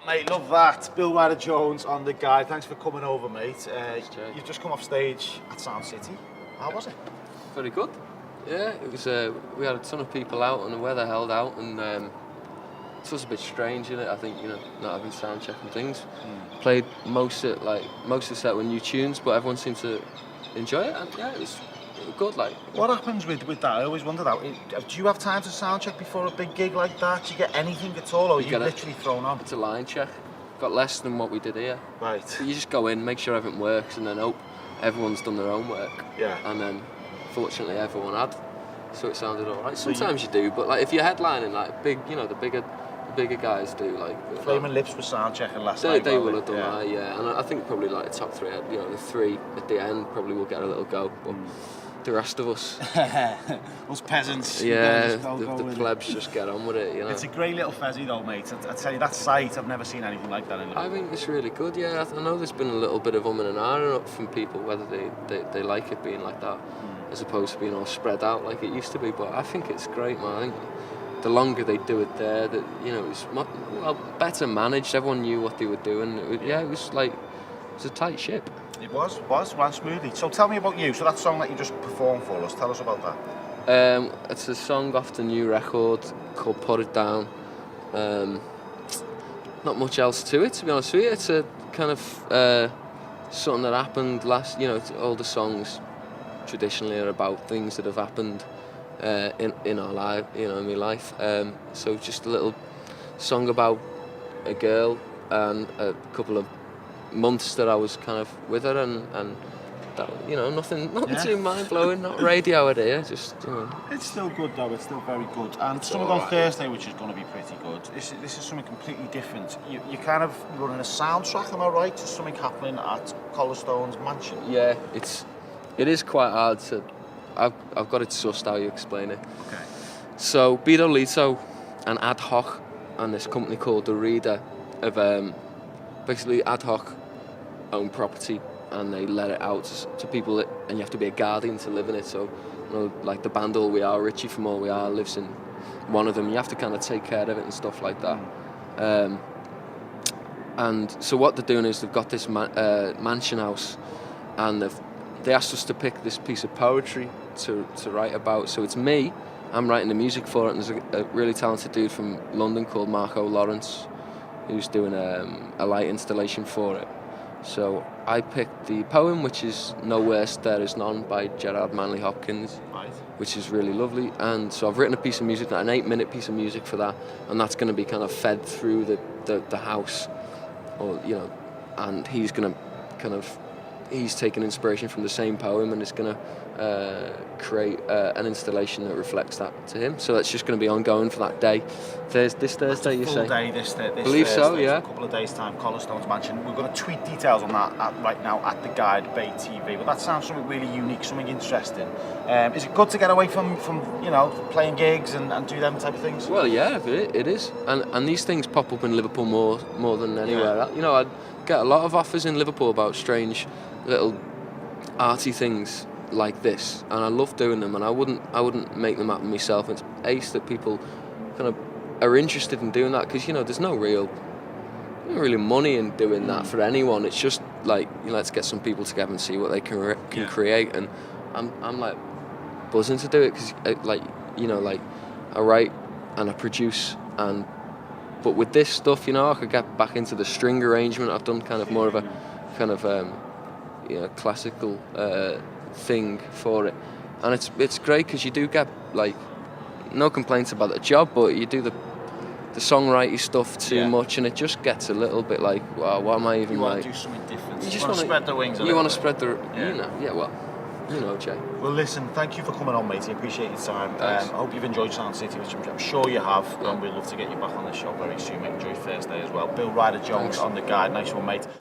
Mate, love that. Bill Ryder-Jones on the guide. Thanks for coming over, mate. You've just come off stage at Sound City. How was it? Very good. Yeah, it was. We had a ton of people out, and the weather held out, and it was a bit strange, innit? I think not having sound check and things. Played most of the set with new tunes, but everyone seemed to enjoy it, and yeah, it was good. What happens with that? I always wonder that. Do you have time to sound check before a big gig like that? Do you get anything at all, or are you literally thrown on? It's a line check. Got less than what we did here. Right. So you just go in, make sure everything works, and then hope everyone's done their own work. Yeah. And then, fortunately, everyone had, so it sounded all right. Sometimes you do, but if you're headlining big, the bigger guys do Flaming Lips was sound checking last night. They will have done that, yeah. And I think probably the top three, the three at the end probably will get a little go. But the rest of us, us peasants, yeah, the plebs just get on with it. It's a great little fezzy though, mate. I tell you, that sight, I've never seen anything like that in Liverpool. I think it's really good. Yeah, I know there's been a little bit of and ahhing up from people whether they like it being like that, as opposed to being all spread out like it used to be. But I think it's great, man. I think the longer they do it there, that it's better managed. Everyone knew what they were doing. It was a tight ship. It ran smoothly. So tell me about you. So that song that you just performed for us, tell us about that. It's a song off the new record called Put It Down. Not much else to it, to be honest with you. It's a kind of something that happened last. All the songs traditionally are about things that have happened in our life, in my life. So just a little song about a girl and a couple of months that I was kind of with her, and that, nothing too mind blowing, not radio idea, just It's still good though. It's still very good. And something on Thursday, which is going to be pretty good. This is something completely different. You're kind of running a soundtrack, am I right? To something happening at Collistone's mansion. Yeah, it is quite hard to. I've got it sussed how you explain it. Okay. So Beto Lito and Ad Hoc and this company called the Reader have basically Ad Hoc own property, and they let it out to people and you have to be a guardian to live in it. So like the band All We Are, Richie from All We Are lives in one of them. You have to kind of take care of it and stuff like that. And so what they're doing is they've got this mansion house, and they asked us to pick this piece of poetry to write about. So it's me, I'm writing the music for it, and there's a really talented dude from London called Marco Lawrence who's doing a light installation for it. So I picked the poem, which is No Worse There Is None by Gerard Manley Hopkins, which is really lovely. And so I've written a piece of music, an 8-minute piece of music for that, and that's going to be kind of fed through the house, and he's going to he's taken inspiration from the same poem and is going to create an installation that reflects that to him. So that's just going to be ongoing for that day. This Thursday, you say? Day, this believe Thursday, so, yeah. A couple of days' time, Collistone's mansion. We're going to tweet details on that right now at the Guide Bay TV. But that sounds something really unique, something interesting. Is it good to get away from playing gigs and do them type of things? Well, yeah, it is. And these things pop up in Liverpool more than anywhere. Yeah. I get a lot of offers in Liverpool about strange little arty things like this, and I love doing them, and I wouldn't make them happen myself. It's ace that people kind of are interested in doing that, because there's no really money in doing that for anyone. It's just let's get some people together and see what they can create, and I'm like buzzing to do it, because I write and I produce, but with this stuff, I could get back into the string arrangement. I've done kind of more of a kind of classical thing for it, and it's great because you do get no complaints about the job, but you do the songwriting stuff too much, and it just gets a little bit wow, what am I even You want to do something different. You just want to spread the wings. You want to spread the Jay. Well, listen, thank you for coming on, mate. I appreciate your time. I hope you've enjoyed Sound City, which I'm sure you have, and we'd love to get you back on the show very soon, mate. Enjoy Thursday as well. Bill Ryder-Jones on the guide. Nice one, mate.